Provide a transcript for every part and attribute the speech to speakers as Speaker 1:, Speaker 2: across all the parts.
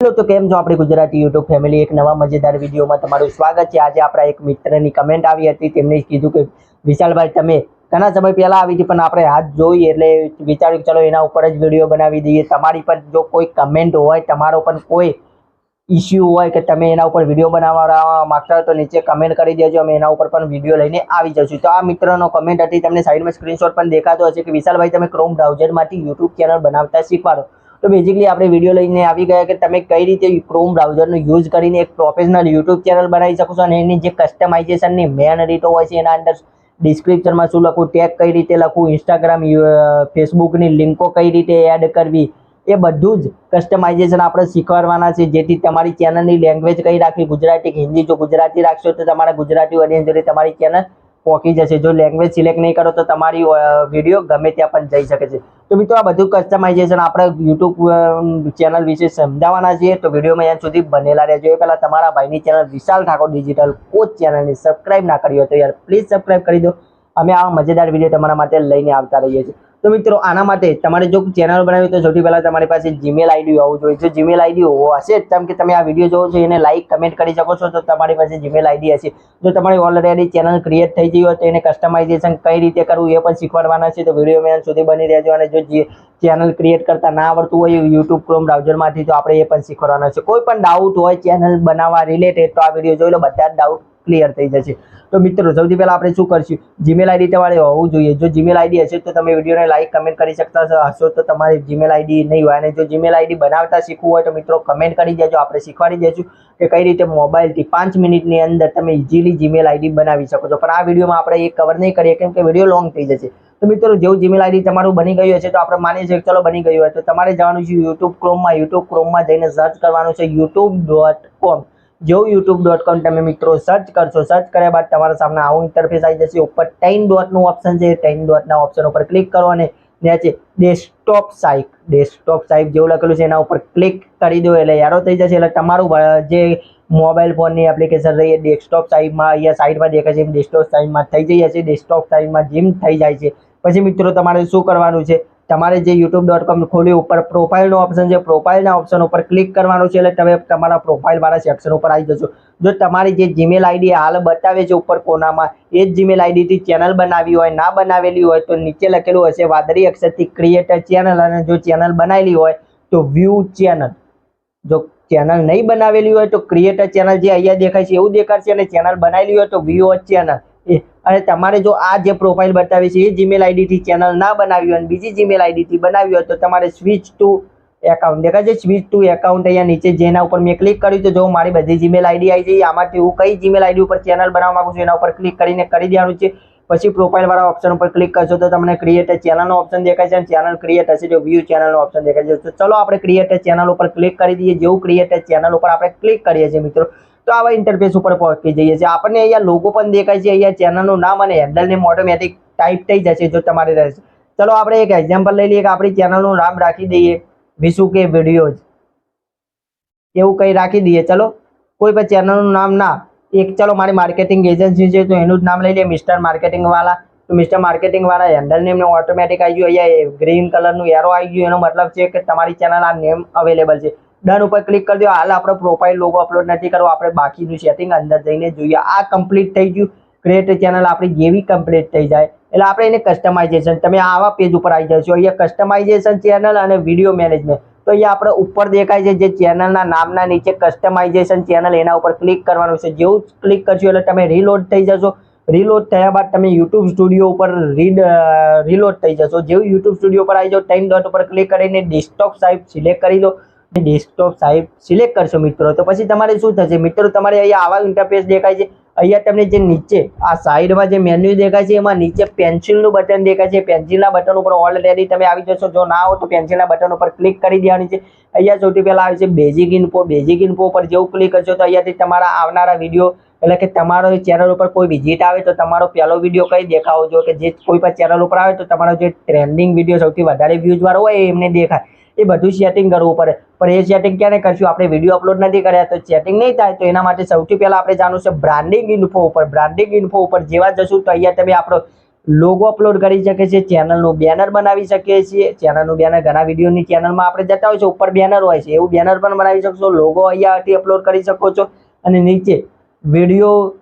Speaker 1: Hello તો કેમ છો આપણી ગુજરાતી યુટ્યુબ ફેમિલી એક નવા મજેદાર વિડીયોમાં તમારું સ્વાગત છે। આજે આપણા એક મિત્રની કમેન્ટ આવી હતી, તેમણે કીધું કે વિશાલભાઈ તમે ઘણા સમય પહેલા આવી હતી પણ આપણે હાથ જોઈ એટલે વિચાર્યું ચલો એના ઉપર જ વિડીયો બનાવી દઈએ। તમારી પર જો કોઈ કમેન્ટ હોય, તમારો પણ કોઈ ઇશ્યુ હોય કે તમે એના ઉપર વિડીયો બનાવવા માંગતા હોય તો નીચે કમેન્ટ કરી દેજો, અમે એના ઉપર પણ વિડીયો લઈને આવી જઈશું। તો આ મિત્રનો કમેન્ટ હતી, તમને સાઈડમાં સ્ક્રીનશોટ પણ દેખાતો હશે કે વિશાલભાઈ તમે ક્રોમ બ્રાઉઝરમાંથી યુટ્યુબ ચેનલ બનાવતા શીખવાડો। તો બેઝિકલી આપણે વિડીયો લઈને આવી ગયા કે તમે કઈ રીતે ક્રોમ બ્રાઉઝરનો યુઝ કરીને એક પ્રોફેશનલ યુટ્યુબ ચેનલ બનાવી શકો છો અને એની જે કસ્ટમાઇઝેશનની મેન રીતો હોય છે, એના અંદર ડિસ્ક્રિપ્શનમાં શું લખવું, ટેગ કઈ રીતે લખવું, ઇન્સ્ટાગ્રામ ફેસબુકની લિંકો કઈ રીતે એડ કરવી, એ બધું જ કસ્ટમાઇઝેશન આપણે શીખવાડવાના છે। જેથી તમારી ચેનલની લેંગ્વેજ કઈ રાખવી, ગુજરાતી કે હિન્દી। જો ગુજરાતી રાખશો તો તમારા ગુજરાતી ઓડિયન્સ જોડે તમારી ચેનલ પહોંચી જશે। જો લેંગ્વેજ સિલેક્ટ નહીં કરો તો તમારી વિડીયો ગમે ત્યાં પણ જઈ શકે છે। તો મિત્રો આ બધું કસ્ટમાઇઝેશન આપણે યુટ્યુબ ચેનલ વિશે સમજાવવાના છીએ, તો વિડીયોમાં અહીંયા સુધી બનેલા રહેજો। એ પહેલાં તમારા ભાઈની ચેનલ વિશાલ ઠાકોર ડિજિટલ કોચ ચેનલને સબસ્ક્રાઇબ ના કરી હોય તો યાર પ્લીઝ સબસ્ક્રાઇબ કરી દો। અમે આ મજેદાર વિડીયો તમારા માટે લઈને આવતા રહીએ છીએ। તો મિત્રો આના માટે તમારે જો ચેનલ બનાવી તો સૌથી પહેલાં તમારી પાસે જીમેલ આઈડી હોવું જોઈએ। જો જીમેલ આઈડી હશે જ, જેમ કે તમે આ વિડીયો જોવો છો એને લાઈક કમેન્ટ કરી શકો છો, તો તમારી પાસે જીમેલ આઈડી હશે। જો તમારી ઓલરેડી ચેનલ ક્રિએટ થઈ ગઈ હોય તો એને કસ્ટમાઇઝેશન કઈ રીતે કરવું એ પણ શીખવાડવાના છે। તો વિડીયો મેં સુધી બની રહેજો। અને જો ચેનલ ક્રિએટ કરતા ના આવડતું હોય યુટ્યુબ ક્રોમ બ્રાઉઝરમાંથી તો આપણે એ પણ શીખવાડવાના છે। કોઈ પણ ડાઉટ હોય ચેનલ બનાવવા રિલેટેડ તો આ વિડીયો જોઈ લો, બધા જ ડાઉટ ક્લિયર થઈ જશે। તો મિત્રો સૌથી પહેલા આપણે શું કરશું, જીમેલ આઈડી તમારે હોવું જોઈએ। જો જીમેલ આઈડી હશે તો તમે વિડીયોને લાઈક કમેન્ટ કરી શકતા હશો, તો તમારી જીમેલ આઈડી નહીં હોય। અને જો જીમેલ આઈડી બનાવતા શીખવું હોય તો મિત્રો કમેન્ટ કરી દેજો, આપણે શીખવાડી દઈશું કે કઈ રીતે મોબાઈલથી 5 મિનિટની અંદર તમે ઇઝીલી જીમેલ આઈડી બનાવી શકો છો। પણ આ વિડીયોમાં આપણે એ કવર નહીં કરીએ કેમ કે વિડીયો લોંગ થઈ જશે। તો મિત્રો જેવું જીમેલ આઈડી તમારું બની ગયું હશે તો આપણે માનીએ છીએ ચલો બની ગયું હોય તો તમારે જવાનું છે યુટ્યુબ ક્રોમમાં જઈને સર્ચ કરવાનું છે youtube.com। જેવું youtube.com તમે મિત્રો સર્ચ કરશો, સર્ચ કર્યા બાદ તમારા સામે આવું ઇન્ટરફેસ આવી જશે। ઉપર 3 ડોટનું ઓપ્શન છે, 3 ડોટના ઓપ્શન ઉપર ક્લિક કરો અને નીચે ડેસ્કટોપ સાઇટ જેવું લખેલું છે એના ઉપર ક્લિક કરી દો એટલે એરો થઈ જશે। એટલે તમારું જે મોબાઈલ ફોનની એપ્લિકેશન રહી એ ડેસ્કટોપ સાઇટમાં અહીંયા સાઇડમાં દેખાય છે, ડેસ્કટોપ સાઇટમાં થઈ જઈ હશે। ડેસ્કટોપ સાઇટમાં જેમ થઈ જાય છે પછી મિત્રો તમારે શું કરવાનું છે, તમારે જે youtube.com ખોલ્યું ઉપર પ્રોફાઇલનો ઓપ્શન છે, પ્રોફાઇલના ઓપ્શન ઉપર ક્લિક કરવાનું છે એટલે તમે તમારા પ્રોફાઇલ વાળા સેક્શન ઉપર આવી જશો। જો તમારી જે જીમેલ આઈડી હાલ બતાવે છે ઉપર કોનામાં એ જ જીમેલ આઈડીથી ચેનલ બનાવી હોય, ના બનાવેલી હોય તો નીચે લખેલું હશે વાદળી અક્ષરથી ક્રિએટ અ ચેનલ, અને જો ચેનલ બનાવેલી હોય તો વ્યૂ ચેનલ। જો ચેનલ નહીં બનાવેલી હોય તો ક્રિએટ અ ચેનલ જે અહીંયા દેખાય છે એવું દેખાશે, અને ચેનલ બનાવેલી હોય તો વ્યૂ અ ચેનલ। અને તમારે જો આ જે પ્રોફાઇલ બતાવે છે એ જીમેલ આઈડીથી ચેનલ ના બનાવી હોય અને બીજી જીમેલ આઈડીથી બનાવી હોય તો તમારે સ્વિચ ટુ એકાઉન્ટ દેખાય છે, સ્વિચ ટુ એકાઉન્ટ અહીંયા નીચે જેના ઉપર મેં ક્લિક કર્યું તો જો મારી બધી જીમેલ આઈડી આવી જઈ, આમાંથી હું કઈ જીમેલ આઈડી ઉપર ચેનલ બનાવવા માંગુ છું એના ઉપર ક્લિક કરીને કરી દેવાનું છે। પછી પ્રોફાઇલ વાળા ઓપ્શન ઉપર ક્લિક કરશો તો તમને ક્રિએટ અ ચેનલનો ઓપ્શન દેખાય છે, અને ચેનલ ક્રિએટ હશે તો વ્યૂ ચેનલનો ઓપ્શન દેખાય છે। તો ચલો આપણે ક્રિએટ અ ચેનલ ઉપર ક્લિક કરી દઈએ। જેવું ક્રિએટ અ ચેનલ ઉપર આપણે ક્લિક કરીએ છીએ મિત્રો તો આવા ઇન્ટરફેસ ઉપર પહોંચી જઈએ છીએ। આપણને અહીંયા લોગો પણ દેખાય છે, અહીંયા ચેનલનું નામ અને હેન્ડલ નેમ ઓટોમેટિક ટાઈપ થઈ જશે જો તમારે રહેશે। ચલો આપણે એક એક્ઝામ્પલ લઈ લઈએ કે આપણી ચેનલનું નામ રાખી દઈએ વિશુ કે વિડીયોઝ, એવું કંઈ રાખી દઈએ। ચલો કોઈ પણ ચેનલનું નામ ના એક, ચલો મારી માર્કેટિંગ એજન્સી છે તો એનું જ નામ લઈ લઈએ મિસ્ટર માર્કેટિંગ વાળા। તો મિસ્ટર માર્કેટિંગ વાળા હેન્ડલ નેમ ઓટોમેટિક આવી ગયું, અહીંયા ગ્રીન કલરનું એરો આવી ગયું, એનો મતલબ છે કે તમારી ચેનલ આ નેમ અવેલેબલ છે। ડન ઉપર ક્લિક કરી દો। હાલ આપણો પ્રોફાઇલ લોગો અપલોડ નથી કરવો, આપણે બાકીનું સેટિંગ અંદર જઈને જોઈએ। આ કમ્પ્લીટ થઈ ગયું, ક્રિએટ ચેનલ આપણી જેવી કમ્પ્લીટ થઈ જાય એટલે આપણે એને કસ્ટમાઇઝેશન, તમે આવા પેજ ઉપર આવી જશો, અહીંયા કસ્ટમાઇઝેશન ચેનલ અને વિડીયો મેનેજમેન્ટ। તો અહીંયા આપણે ઉપર દેખાય છે જે ચેનલના નામના નીચે કસ્ટમાઇઝેશન ચેનલ, એના ઉપર ક્લિક કરવાનું છે। જેવું ક્લિક કરશો એટલે તમે રીલોડ થઈ જશો। રીલોડ થયા બાદ તમે યુટ્યુબ સ્ટુડિયો ઉપર રીલોડ થઈ જશો। જેવું યુટ્યુબ સ્ટુડિયો પર આવી જાઓ 3 ડોટ ઉપર ક્લિક કરીને ડેસ્કટોપ સાઇટ સિલેક્ટ કરી લો। ડેસ્કટોપ સાઇટ સિલેક્ટ કરશો મિત્રો તો પછી તમારે શું થશે મિત્રો, તમારે અહીંયા આવા ઇન્ટરફેસ દેખાય છે। અહીંયા તમને જે નીચે આ સાઈડમાં જે મેન્યુ દેખાય છે એમાં નીચે પેન્સિલનું બટન દેખાય છે, પેન્સિલના બટન ઉપર ઓલરેડી તમે આવી જશો। જો ના હો તો પેન્સિલના બટન ઉપર ક્લિક કરી દેવાની છે। અહીંયા સૌથી પહેલા આવે છે બેઝિક ઇન્ફો, બેઝિક ઇન્ફો પર જેવું ક્લિક કરશો તો અહીંયાથી તમારા આવનારા વિડીયો એટલે કે તમારો ચેનલ ઉપર કોઈ વિઝિટ આવે તો તમારો પહેલો વિડીયો કઈ દેખાવો જો કે જે કોઈ પણ ચેનલ ઉપર આવે તો તમારો જે ટ્રેન્ડિંગ વિડીયો સૌથી વધારે વ્યૂઝ વાળો હોય એમને દેખાય। એ બધું સેટિંગ કરવું પડે, પણ એ સેટિંગ ક્યારે કરશું, આપણે વિડીયો અપલોડ નથી કર્યા તો સેટિંગ નહીં થાય। તો એના માટે સૌથી પહેલા આપણે જાણવું છે બ્રાન્ડિંગ ઇન્ફો ઉપર। બ્રાન્ડિંગ ઇન્ફો ઉપર જેવા જશું તો અહીંયા તમે આપણો લોગો અપલોડ કરી શકીએ છીએ, ચેનલનું બેનર બનાવી શકીએ છીએ. ચેનલનું બેનર ઘણા વિડીયોની ચેનલમાં આપણે જતા હોય છે, ઉપર બેનર હોય છે, એવું બેનર પણ બનાવી શકશો. લોગો અહીંયાથી અપલોડ કરી શકો છો. અને નીચે વિડીયો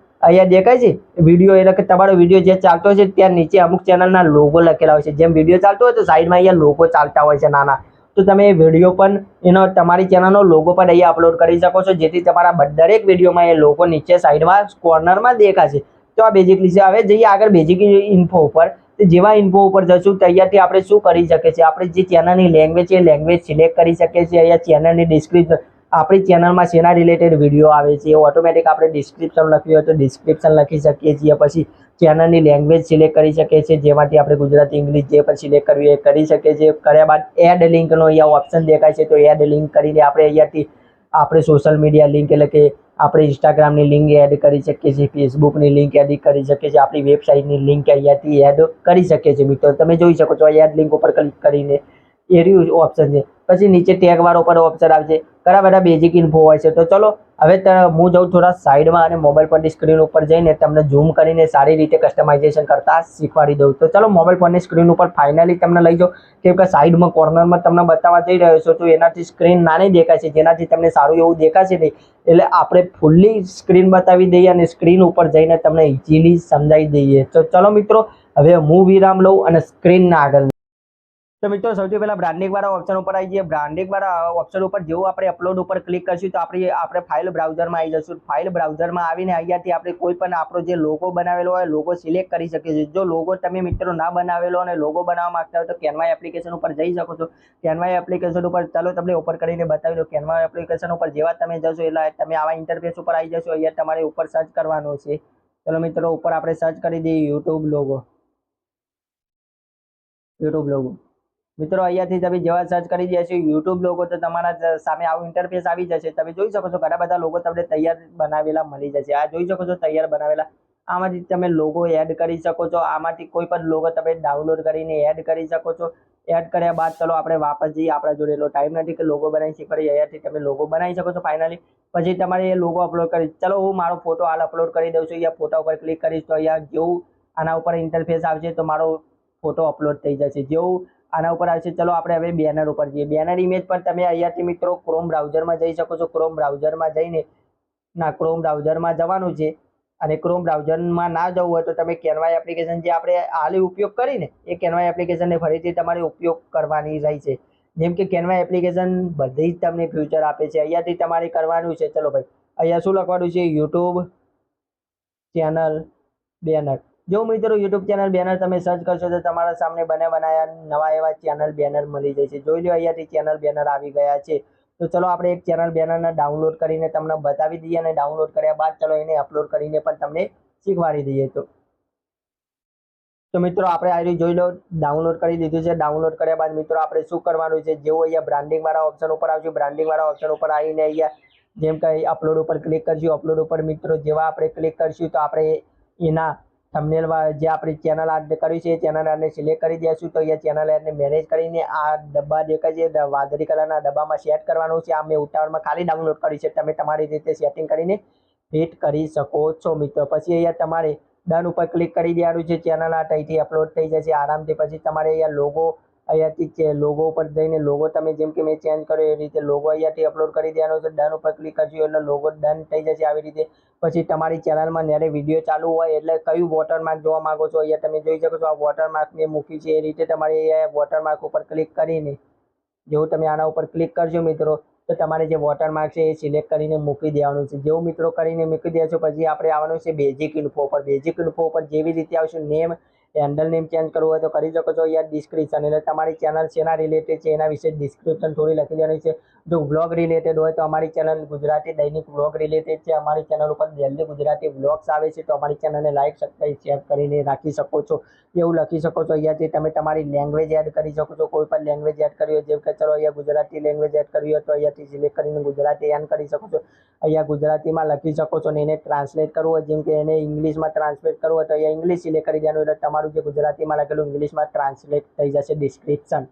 Speaker 1: અહીંયા દેખાય છે, વિડીયો એટલે કે તમારો વિડીયો જે ચાલતો હોય છે ત્યાં નીચે અમુક ચેનલના લોગો લખેલા હોય છે. જેમ વિડીયો ચાલતો હોય તો સાઈડમાં અહીંયા લોગો ચાલતા હોય છે નાના, તો તમે વિડીયો પણ એનો તમારી ચેનલનો લોગો પણ અહીંયા અપલોડ કરી શકો છો, જેથી તમારા દરેક વિડીયોમાં એ લોગો નીચે સાઈડમાં કોર્નરમાં દેખાશે. તો આ બેઝિકલી છે. હવે જઈએ આગળ બેઝિક ઇન્ફો ઉપર. તો જેવા ઇન્ફો ઉપર જશું તૈયારથી આપણે શું કરી શકીએ છીએ, આપણે જે ચેનલની લેંગ્વેજ છે એ લેંગ્વેજ સિલેક્ટ કરી શકીએ છીએ. અહીંયા ચેનલની ડિસ્ક્રિપ્શન, આપણી ચેનલમાં શેના રિલેટેડ વિડીયો આવે છે એ ઓટોમેટિક આપણે ડિસ્ક્રિપ્શન લખ્યું હોય તો ડિસ્ક્રિપ્શન લખી શકીએ છીએ. પછી ચેનલની લેંગ્વેજ સિલેક્ટ કરી શકીએ છીએ, જેમાંથી આપણે ગુજરાતી, ઇંગ્લિશ જે પણ સિલેક્ટ કરવી એ કરી શકીએ છીએ. કર્યા બાદ એડ લિંકનો અહીંયા ઓપ્શન દેખાય છે, તો એડ લિંક કરીને આપણે અહીંયાથી આપણે સોશિયલ મીડિયા લિંક એટલે કે આપણે ઇન્સ્ટાગ્રામની લિંક એડ કરી શકીએ છીએ, ફેસબુકની લિંક એડ કરી શકીએ છીએ, આપણી વેબસાઇટની લિંક અહીંયાથી એડ કરી શકીએ છીએ. મિત્રો તમે જોઈ શકો છો એડ લિંક ઉપર ક્લિક કરીને એ રહ્યું ઓપ્શન છે. પછી નીચે ટેગ વાળો પર ઓપ્શન આવશે. ઘણા બધા બેઝિક ઇન્ફો હોય છે. તો ચલો હવે હું જાઉં થોડા સાઈડમાં અને મોબાઈલ ફોનની સ્ક્રીન ઉપર જઈને તમને ઝૂમ કરીને સારી રીતે કસ્ટમાઇઝેશન કરતા શીખવાડી દઉં. તો ચલો મોબાઈલ ફોનની સ્ક્રીન ઉપર ફાઇનલી તમને લઈ જાઓ, કેમ કે સાઈડમાં કોર્નરમાં તમને બતાવવા જઈ રહ્યો છો તો એનાથી સ્ક્રીન નાની દેખાશે, જેનાથી તમને સારું એવું દેખાશે નહીં. એટલે આપણે ફૂલ્લી સ્ક્રીન બતાવી દઈએ અને સ્ક્રીન ઉપર જઈને તમને ઇઝીલી સમજાવી દઈએ. તો ચલો મિત્રો હવે હું વિરામ લઉં અને સ્ક્રીનના આગળ. તો મિત્રો સૌથી પહેલા બ્રાન્ડિંગ વાળા ઓપ્શન ઉપર આવી જઈએ. બ્રાન્ડિંગ વાળા ઓપ્શન ઉપર જેવું આપણે અપલોડ ઉપર ક્લિક કરશું તો આપણે ફાઇલ બ્રાઉઝરમાં આવી જશું. ફાઇલ બ્રાઉઝરમાં આવીને અહીંયાથી આપણે કોઈ પણ આપણો જે લોગો બનાવેલો હોય લોગો સિલેક્ટ કરી શકીએ છીએ. જો લોગો તમે મિત્રો ના બનાવેલો અને લોગો બનાવવા માંગતા હોય તો કેનવા એપ્લિકેશન ઉપર જઈ શકો છો. કેનવા એપ્લિકેશન ઉપર ચાલો તમને ઓપન કરીને બતાવી દો. કેનવા એપ્લિકેશન ઉપર જેવા તમે જશો એટલે તમે આવા ઇન્ટરફેસ ઉપર આવી જશો. અહીંયા તમારે ઉપર સર્ચ કરવાનું છે. ચલો મિત્રો ઉપર આપણે સર્ચ કરી દઈએ યુટ્યુબ લોગો. મિત્રો અહીંયાથી તમે જેવા સર્ચ કરી દે છે યુટ્યુબ લોગો તો તમારા સામે આવું ઇન્ટરફેસ આવી જશે. તમે જોઈ શકો છો ઘણા બધા લોગો તમને તૈયાર બનાવેલા મળી જશે. આ જોઈ શકો છો તૈયાર બનાવેલા. આમાંથી તમે લોગો એડ કરી શકો છો. આમાંથી કોઈ પણ લોગો તમે ડાઉનલોડ કરીને એડ કરી શકો છો. એડ કર્યા બાદ ચલો આપણે વાપસ જઈએ. આપણા જોડે એટલો ટાઈમ નથી કે લોગો બનાવી શીખવાડીએ. અહીંયાથી તમે લોગો બનાવી શકો છો ફાઇનલી. પછી તમારે એ લોગો અપલોડ કરી, ચલો હું મારો ફોટો હાલ અપલોડ કરી દઉં છું. અહીંયા ફોટા ઉપર ક્લિક કરીશ તો અહીંયા જેવું આના ઉપર ઇન્ટરફેસ આવશે તો મારો ફોટો અપલોડ થઈ જશે. જેવું આના ઉપર આવશે ચલો આપણે હવે બેનર ઉપર જઈએ. બેનર ઇમેજ પર તમે અહીંયાથી મિત્રો ક્રોમ બ્રાઉઝરમાં જઈ શકો છો. ક્રોમ બ્રાઉઝરમાં જઈને ક્રોમ બ્રાઉઝરમાં જવાનું છે. અને ક્રોમ બ્રાઉઝરમાં ના જવું હોય તો તમે કેનવા એપ્લિકેશન જે આપણે હાલ ઉપયોગ કરીને એ કેનવા એપ્લિકેશનને ફરીથી તમારે ઉપયોગ કરવાની રહી છે. જેમ કે કેનવા એપ્લિકેશન બધી જ તમને ફ્યુચર આપે છે. અહીંયાથી તમારે કરવાનું છે. ચલો ભાઈ અહીંયા શું લખવાનું છે, યુટ્યુબ ચેનલ બેનર. જો મિત્રો યુટ્યુબ ચેનલ બેનર તમે સર્ચ કરશો તો તમારા સામે બનાયા નવા એવા ચેનલ બેનર મળી જશે. જોઈ લો અહીંયાથી ચેનલ બેનર આવી ગયા છે. તો ચલો આપણે એક ચેનલ બેનરને ડાઉનલોડ કરીને તમને બતાવી દઈએ અને ડાઉનલોડ કર્યા બાદ ચલો એને અપલોડ કરીને પણ તમને શીખવાડી દઈએ. તો મિત્રો આપણે આ જોઈ લો ડાઉનલોડ કરી દીધું છે. ડાઉનલોડ કર્યા બાદ મિત્રો આપણે શું કરવાનું છે, જેવું અહીંયા બ્રાન્ડિંગ વાળા ઓપ્શન ઉપર આવશું. બ્રાન્ડિંગ વાળા ઓપ્શન ઉપર આવીને અહીંયા જેમ કે અપલોડ ઉપર ક્લિક કરશું. અપલોડ ઉપર મિત્રો જેવા આપણે ક્લિક કરશું તો આપણે એના થંબનેલ જે આપણી ચેનલ એડ કરી છે એ ચેનલ એડને સિલેક્ટ કરી દઈશું. તો અહીંયા ચેનલ એડને મેનેજ કરીને આ ડબ્બા દેખાય છે વાદળી કલરના ડબ્બામાં સેટ કરવાનું છે. આ મેં ઉતાવળમાં ખાલી ડાઉનલોડ કરી છે. તમે તમારી રીતે સેટિંગ કરીને ફિટ કરી શકો છો મિત્રો. પછી અહીંયા તમારે ડન ઉપર ક્લિક કરી દેવાનું છે. ચેનલ આ અહીંથી અપલોડ થઈ જશે આરામથી. પછી તમારે અહીંયા લોગો અહીંયાથી લોગો ઉપર જઈને લોગો તમે જેમ કે મેં ચેન્જ કર્યો એ રીતે લોગો અહીંયાથી અપલોડ કરી દેવાનો છે. ડન ઉપર ક્લિક કરજો એટલે લોગો ડન થઈ જશે આવી રીતે. પછી તમારી ચેનલમાં જ્યારે વિડીયો ચાલુ હોય એટલે કયું વોટરમાર્ક જોવા માંગો છો અહીંયા તમે જોઈ શકો છો. આ વોટરમાર્ક મેં મૂકી છે એ રીતે તમારે અહીંયા વોટરમાર્ક ઉપર ક્લિક કરીને જેવું તમે આના ઉપર ક્લિક કરજો મિત્રો તો તમારે જે વોટરમાર્ક છે એ સિલેક્ટ કરીને મૂકી દેવાનું છે. જેવું મિત્રો કરીને મૂકી દેશો પછી આપણે આવવાનું છે બેઝિક ઇન્ફો પર. બેઝિક ઇન્ફો પર જેવી રીતે આવશે નેમ હેન્ડલ નેમ ચેન્જ કરવું હોય તો કરી શકો છો. અહીંયા ડિસ્ક્રિપ્શન એટલે તમારી ચેનલ શેના રિલેટેડ છે એના વિશે ડિસ્ક્રિપ્શન થોડી લખી દેવાની છે. જો વ્લોગ રિલેટેડ હોય તો અમારી ચેનલ ગુજરાતી દૈનિક વ્લોગ રિલેટેડ છે. અમારી ચેનલ ઉપર ડેલી ગુજરાતી વ્લોગ્સ આવે છે તો અમારી ચેનલને લાઈક સબસ્ક્રાઈબ શેર કરીને રાખી શકો છો. એવું લખી શકો છો. અહીંયાથી તમે તમારી લેંગ્વેજ એડ કરી શકો છો. કોઈ પણ લેંગ્વેજ એડ કરી હોય જેમ કે ચલો અહીંયા ગુજરાતી લેંગ્વેજ એડ કરવી હોય તો અહીંયાથી સિલેક્ટ કરીને ગુજરાતી એડ કરી શકો છો. અહીંયા ગુજરાતીમાં લખી શકો છો અને એને ટ્રાન્સલેટ કરવું હોય જેમ કે એને ઇંગ્લિશમાં ટ્રાન્સલેટ કરવું હોય તો અહીંયા ઇંગ્લિશ સિલેક્ટ કરી દેવાનું એટલે તમારું જે ગુજરાતીમાં લખેલું ઇંગ્લિશમાં ટ્રાન્સલેટ થઈ જશે ડિસ્ક્રિપ્શન.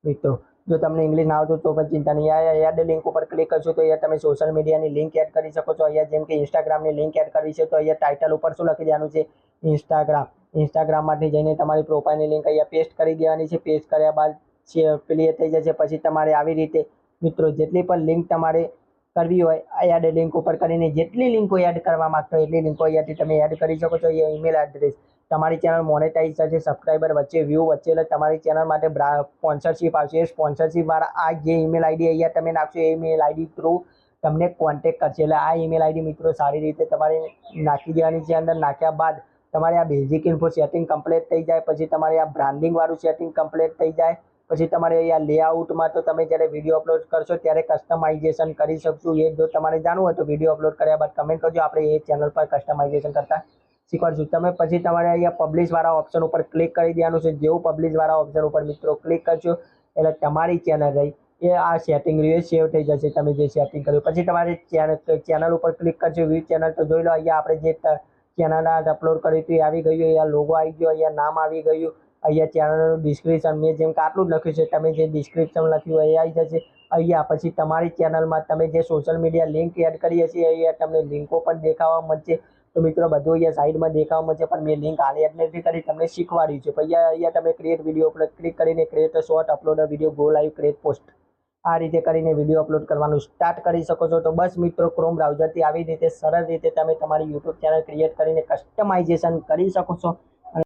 Speaker 1: મિત્રો જો તમને ઇંગ્લિશ ના આવતું તો પણ ચિંતા નહીં. અહીંયા એડ લિંક ઉપર ક્લિક કરશો તો અહીંયા તમે સોશિયલ મીડિયાની લિંક એડ કરી શકો છો. અહીંયા જેમ કે ઇન્સ્ટાગ્રામની લિંક એડ કરવી છે તો અહીંયા ટાઇટલ ઉપર શું લખી દેવાનું છે, ઇન્સ્ટાગ્રામમાંથી જઈને તમારી પ્રોફાઇલની લિંક અહીંયા પેસ્ટ કરી દેવાની છે. પેસ્ટ કર્યા બાદ ક્લિયર થઈ જશે. પછી તમારે આવી રીતે મિત્રો જેટલી પણ લિંક તમારે કરવી હોય એડ લિંક ઉપર કરીને જેટલી લિંકો એડ કરવા માંગતો હોય એટલી લિંકો અહીંયાથી તમે એડ કરી શકો છો. અહીંયા ઈમેલ એડ્રેસ, તમારી ચેનલ મોનેટાઈઝ થશે, સબસ્ક્રાઈબર વચ્ચે, વ્યૂ વચ્ચે, એટલે તમારી ચેનલ માટે સ્પોન્સરશિપ આવશે. એ સ્પોન્સરશિપ વાળા આ જે ઈમેલ આઈડી અહીંયા તમે નાખશો એ ઈમેલ આઈડી થ્રુ તમને કોન્ટેક્ટ કરશે. એટલે આ ઈમેલ આઈડી મિત્રો સારી રીતે તમારે નાખી દેવાની છે. અંદર નાખ્યા બાદ તમારે આ બેઝિક ઇન્ફો સેટિંગ કમ્પ્લીટ થઈ જાય. પછી તમારે આ બ્રાન્ડિંગ વાળું સેટિંગ કમ્પ્લીટ થઈ જાય. પછી તમારે અહીંયા લેઆઉટમાં તો તમે જ્યારે વિડીયો અપલોડ કરશો ત્યારે કસ્ટમાઇઝેશન કરી શકશો. એ જો તમારે જાણવું હોય તો વિડીયો અપલોડ કર્યા બાદ કમેન્ટ કરજો, આપણે એ ચેનલ પર કસ્ટમાઇઝેશન કરતા શીખવાડશું. તમે પછી તમારે અહીંયા પબ્લિશ વાળા ઓપ્શન ઉપર ક્લિક કરી દેવાનું છે. જેવું પબ્લિશ વાળા ઓપ્શન ઉપર મિત્રો ક્લિક કરશો એટલે તમારી ચેનલ રહી એ આ સેટિંગ રહ્યું સેવ થઈ જશે. તમે જે સેટિંગ કર્યું પછી તમારે ચેનલ ઉપર ક્લિક કરશો. વ્યૂ ચેનલ તો જોઈ લો, અહીંયા આપણે જે ચેનલ અપલોડ કર્યું હતું એ આવી ગયું. અહીંયા લોગો આવી ગયો, અહીંયા નામ આવી ગયું, અહીંયા ચેનલનું ડિસ્ક્રિપ્શન મેં જેમ કે આટલું જ લખ્યું છે, તમે જે ડિસ્ક્રિપ્શન લખ્યું એ આવી જશે અહીંયા. પછી તમારી ચેનલમાં તમે જે સોશિયલ મીડિયા લિંક એડ કરી હશે અહીંયા તમને લિંકો પણ દેખાવા મળશે. તો મિત્રો બધું અહીંયા સાઈડમાં દેખાવા મળશે, પણ મેં લિંક હાલ એડ નથી કરી, તમને શીખવાડ્યું છે. પછી અહીંયા તમે ક્રિએટ વિડીયો ઉપર ક્લિક કરીને create short upload video go live create post આ રીતે કરીને વિડીયો અપલોડ કરવાનું સ્ટાર્ટ કરી શકો છો. તો બસ મિત્રો ક્રોમ બ્રાઉઝરથી આવી રીતે સરળ રીતે તમે તમારી યુટ્યુબ ચેનલ ક્રિએટ કરીને કસ્ટમાઇઝેશન કરી શકો છો.